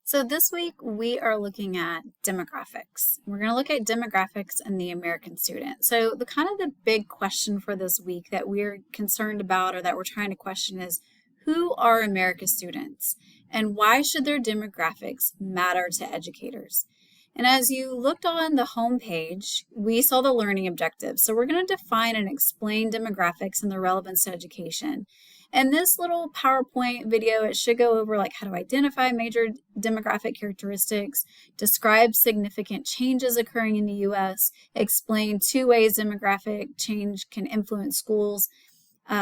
So this week we are looking at demographics. We're going to look at demographics and the American student. So the big question for this week that we're concerned about or that we're trying to question is who are America's students and why should their demographics matter to educators? And as you looked on the homepage, we saw the learning objectives. So we're going to define and explain demographics and their relevance to education. And this little PowerPoint video, it should go over like how to identify major demographic characteristics, describe significant changes occurring in the U.S., explain two ways demographic change can influence schools,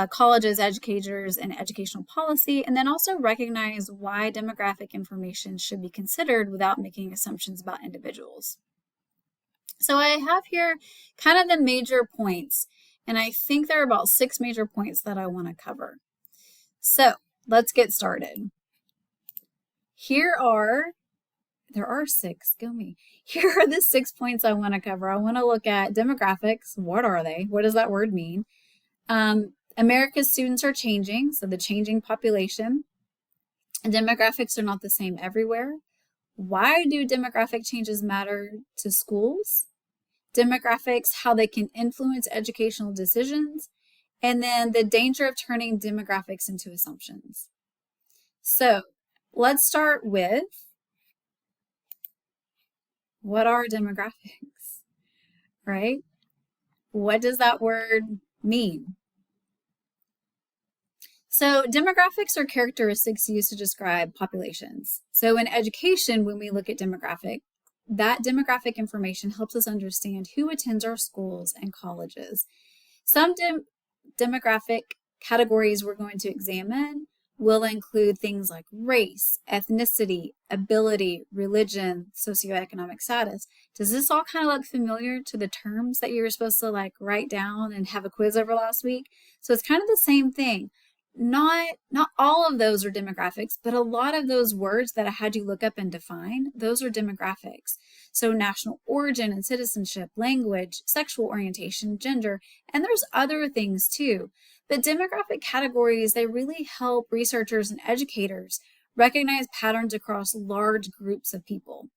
colleges, educators, and educational policy, and then also recognize why demographic information should be considered without making assumptions about individuals. So I have here kind of the major points, and I think there are about 6 major points that I want to cover. So let's get started. There are 6, go me. Here are the 6 points I want to cover. I want to look at demographics. What are they? What does that word mean? America's students are changing, so the changing population. And demographics are not the same everywhere. Why do demographic changes matter to schools? Demographics, how they can influence educational decisions. And then the danger of turning demographics into assumptions. So let's start with what are demographics, right? What does that word mean? So demographics are characteristics used to describe populations. So in education, when we look at that demographic information helps us understand who attends our schools and colleges. Some demographic categories we're going to examine will include things like race, ethnicity, ability, religion, socioeconomic status. Does this all kind of look familiar to the terms that you were supposed to write down and have a quiz over last week? So it's kind of the same thing. Not all of those are demographics, but a lot of those words that I had you look up and define, those are demographics. So national origin and citizenship, language, sexual orientation, gender, and there's other things too. But demographic categories, they really help researchers and educators recognize patterns across large groups of people.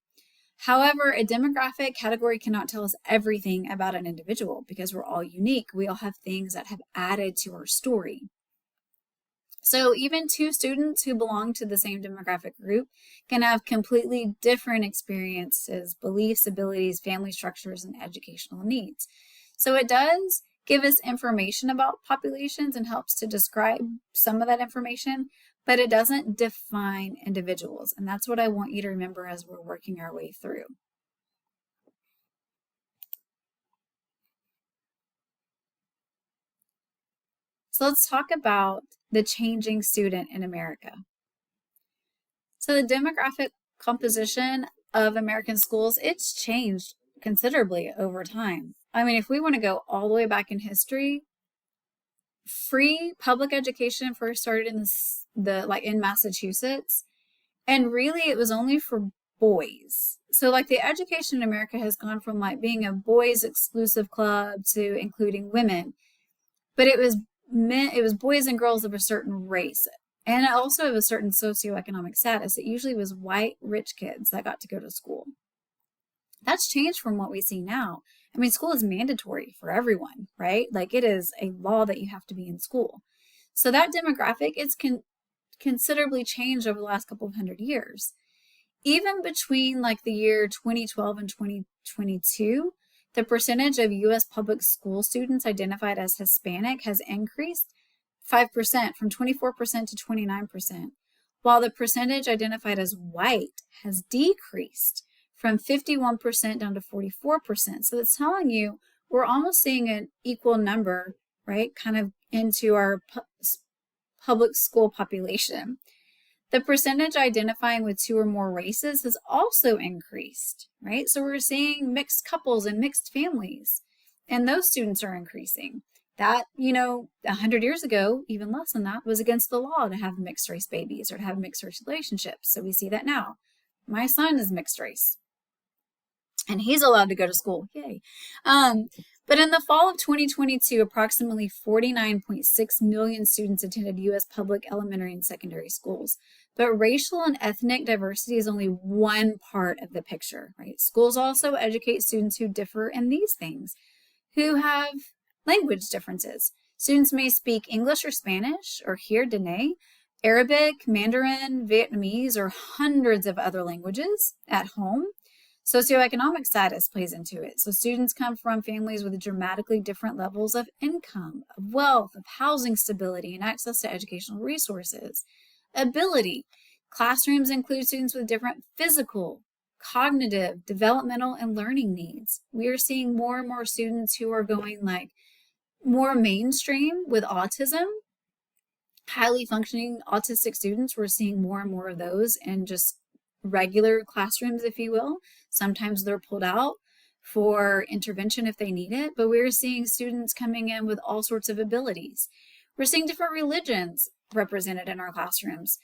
However, a demographic category cannot tell us everything about an individual because we're all unique. We all have things that have added to our story. So even 2 students who belong to the same demographic group can have completely different experiences, beliefs, abilities, family structures, and educational needs. So it does give us information about populations and helps to describe some of that information, but it doesn't define individuals. And that's what I want you to remember as we're working our way through. So let's talk about the changing student in America. So the demographic composition of American schools, it's changed considerably over time. I mean, if we want to go all the way back in history, free public education first started in Massachusetts, and really it was only for boys. So the education in America has gone from being a boys exclusive club to including women, but it was boys and girls of a certain race and also of a certain socioeconomic status. It usually was white, rich kids that got to go to school. That's changed from what we see now. I mean, school is mandatory for everyone, right? It is a law that you have to be in school. So that demographic is considerably changed over the last couple of 100 years. Even between the year 2012 and 2022, the percentage of U.S. public school students identified as Hispanic has increased 5% from 24% to 29%, while the percentage identified as white has decreased from 51% down to 44%. So it's telling you we're almost seeing an equal number, right, kind of into our public school population. The percentage identifying with 2 or more races has also increased, right? So we're seeing mixed couples and mixed families, and those students are increasing. That, 100 years ago, even less than that, was against the law to have mixed race babies or to have mixed race relationships. So we see that now. My son is mixed race, and he's allowed to go to school. Yay. But in the fall of 2022, approximately 49.6 million students attended U.S. public elementary and secondary schools. But racial and ethnic diversity is only one part of the picture, right? Schools also educate students who differ in these things, who have language differences. Students may speak English or Spanish, or here Dene, Arabic, Mandarin, Vietnamese, or hundreds of other languages at home. Socioeconomic status plays into it. So students come from families with dramatically different levels of income, of wealth, of housing stability, and access to educational resources. Ability. Classrooms include students with different physical, cognitive, developmental, and learning needs. We are seeing more and more students who are going like more mainstream with autism. Highly functioning autistic students, we're seeing more and more of those in just regular classrooms, if you will. Sometimes they're pulled out for intervention if they need it, but we're seeing students coming in with all sorts of abilities. We're seeing different religions represented in our classrooms.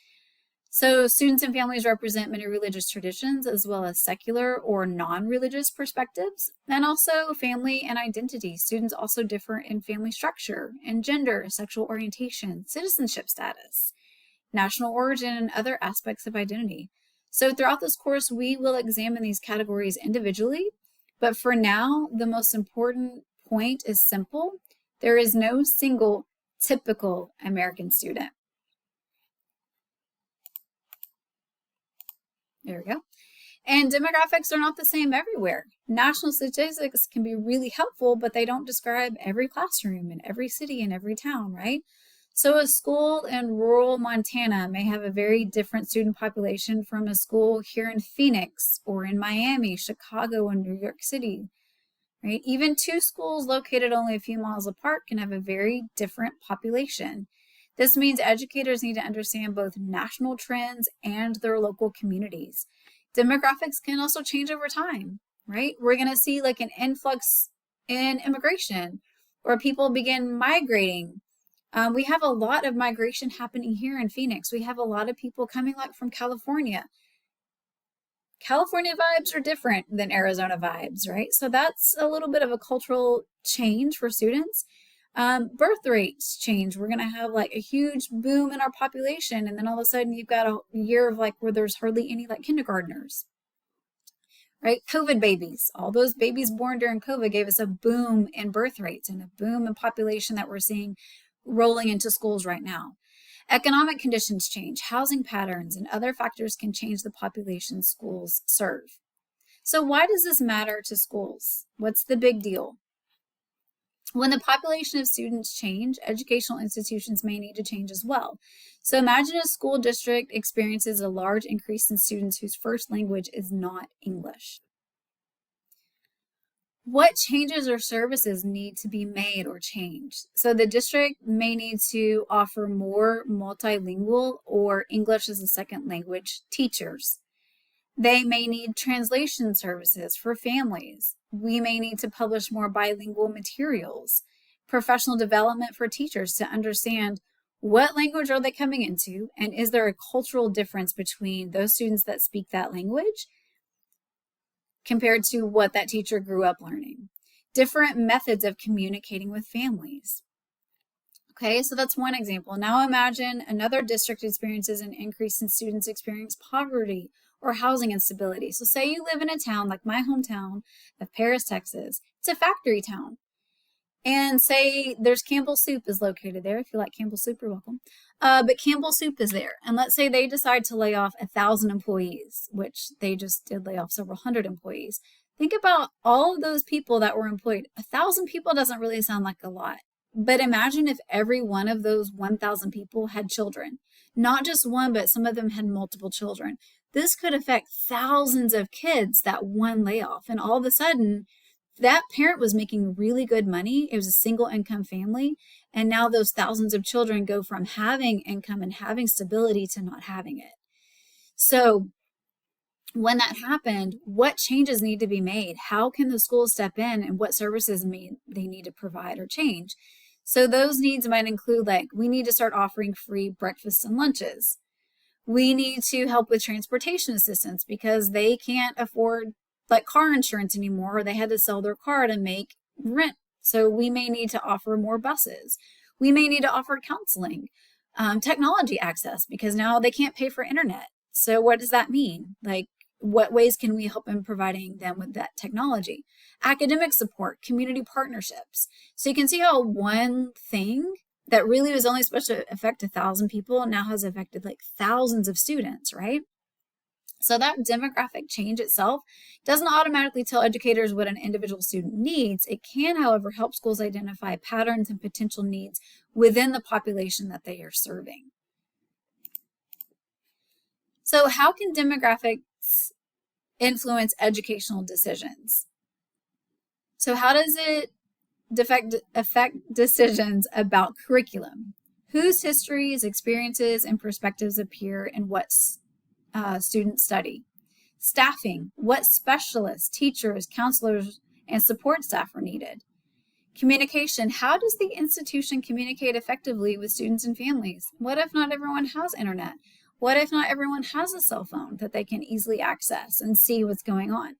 So students and families represent many religious traditions as well as secular or non-religious perspectives, and also family and identity. Students also differ in family structure and gender, sexual orientation, citizenship status, national origin, and other aspects of identity. So throughout this course, we will examine these categories individually, but for now, the most important point is simple. There is no single typical American student. There we go. And demographics are not the same everywhere. National statistics can be really helpful, but they don't describe every classroom in every city and every town, right? So a school in rural Montana may have a very different student population from a school here in Phoenix or in Miami, Chicago, and New York City, right? Even two schools located only a few miles apart can have a very different population. This means educators need to understand both national trends and their local communities. Demographics can also change over time, right? We're going to see like an influx in immigration or people begin migrating. We have a lot of migration happening here in Phoenix. We have a lot of people coming like from California. California vibes are different than Arizona vibes, right? So that's a little bit of a cultural change for students. Birth rates change. We're going to have like a huge boom in our population, and then all of a sudden you've got a year of like where there's hardly any like kindergartners, right? COVID babies, all those babies born during COVID gave us a boom in birth rates and a boom in population that we're seeing rolling into schools right now. Economic conditions change, housing patterns, and other factors can change the population schools serve. So why does this matter to schools? What's the big deal? When the population of students change, educational institutions may need to change as well. So imagine a school district experiences a large increase in students whose first language is not English. What changes or services need to be made or changed? So the district may need to offer more multilingual or English as a second language teachers. They may need translation services for families. We may need to publish more bilingual materials, professional development for teachers to understand what language are they coming into, and is there a cultural difference between those students that speak that language compared to what that teacher grew up learning. Different methods of communicating with families. Okay, so that's one example. Now imagine another district experiences an increase in students experience poverty or housing instability. So say you live in a town like my hometown of Paris, Texas. It's a factory town. And say there's Campbell Soup is located there. If you like Campbell Soup, you're welcome. But Campbell Soup is there. And let's say they decide to lay off 1,000 employees, which they just did lay off several hundred employees. Think about all of those people that were employed. 1,000 people doesn't really sound like a lot. But imagine if every one of those 1,000 people had children. Not just one, but some of them had multiple children. This could affect thousands of kids, that one layoff. And all of a sudden, that parent was making really good money. It was a single income family. And now those thousands of children go from having income and having stability to not having it. So when that happened, what changes need to be made? How can the schools step in, and what services they need to provide or change? So those needs might include like, we need to start offering free breakfasts and lunches. We need to help with transportation assistance because they can't afford like car insurance anymore, or they had to sell their car to make rent. So we may need to offer more buses. We may need to offer counseling. technology access, because now they can't pay for internet. So what does that mean? Like, what ways can we help in providing them with that technology? Academic support, community partnerships. So you can see how one thing that really was only supposed to affect 1,000 people now has affected like thousands of students, right? So that demographic change itself doesn't automatically tell educators what an individual student needs. It can, however, help schools identify patterns and potential needs within the population that they are serving. So how can demographics influence educational decisions? So how does it affect decisions about curriculum? Whose histories, experiences, and perspectives appear in what students study? Staffing, what specialists, teachers, counselors, and support staff are needed? Communication, how does the institution communicate effectively with students and families? What if not everyone has internet? What if not everyone has a cell phone that they can easily access and see what's going on?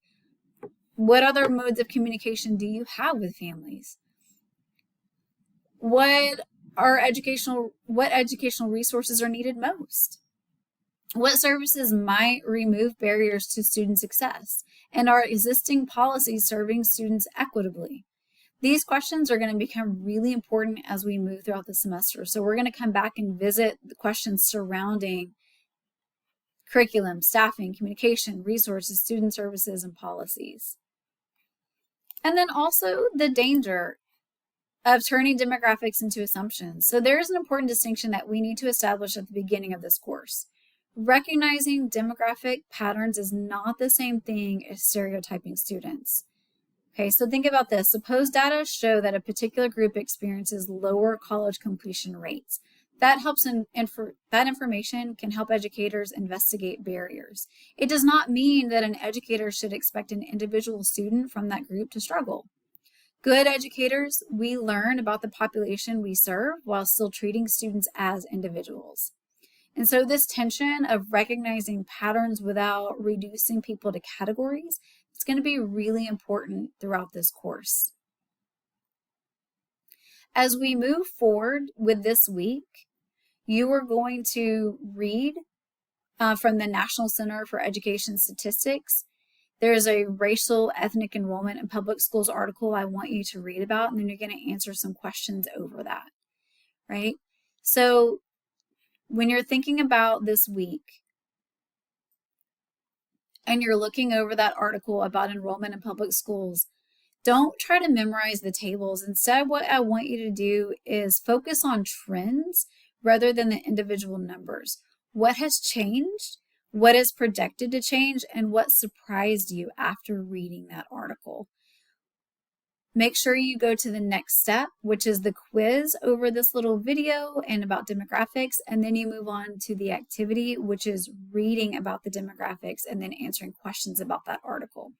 What other modes of communication do you have with families? What educational resources are needed most? What services might remove barriers to student success? And are existing policies serving students equitably? These questions are going to become really important as we move throughout the semester. So we're going to come back and visit the questions surrounding curriculum, staffing, communication, resources, student services, and policies. And then also the danger of turning demographics into assumptions. So there is an important distinction that we need to establish at the beginning of this course. Recognizing demographic patterns is not the same thing as stereotyping students. Okay, so think about this. Suppose data show that a particular group experiences lower college completion rates. That information can help educators investigate barriers. It does not mean that an educator should expect an individual student from that group to struggle. Good educators, we learn about the population we serve while still treating students as individuals. And so this tension of recognizing patterns without reducing people to categories is going to be really important throughout this course. As we move forward with this week, you are going to read from the National Center for Education Statistics. There's a racial ethnic enrollment in public schools article I want you to read about, and then you're going to answer some questions over that, right? So when you're thinking about this week and you're looking over that article about enrollment in public schools, don't try to memorize the tables. Instead, what I want you to do is focus on trends rather than the individual numbers. What has changed? What is projected to change? And what surprised you after reading that article? Make sure you go to the next step, which is the quiz over this little video and about demographics, and then you move on to the activity, which is reading about the demographics and then answering questions about that article.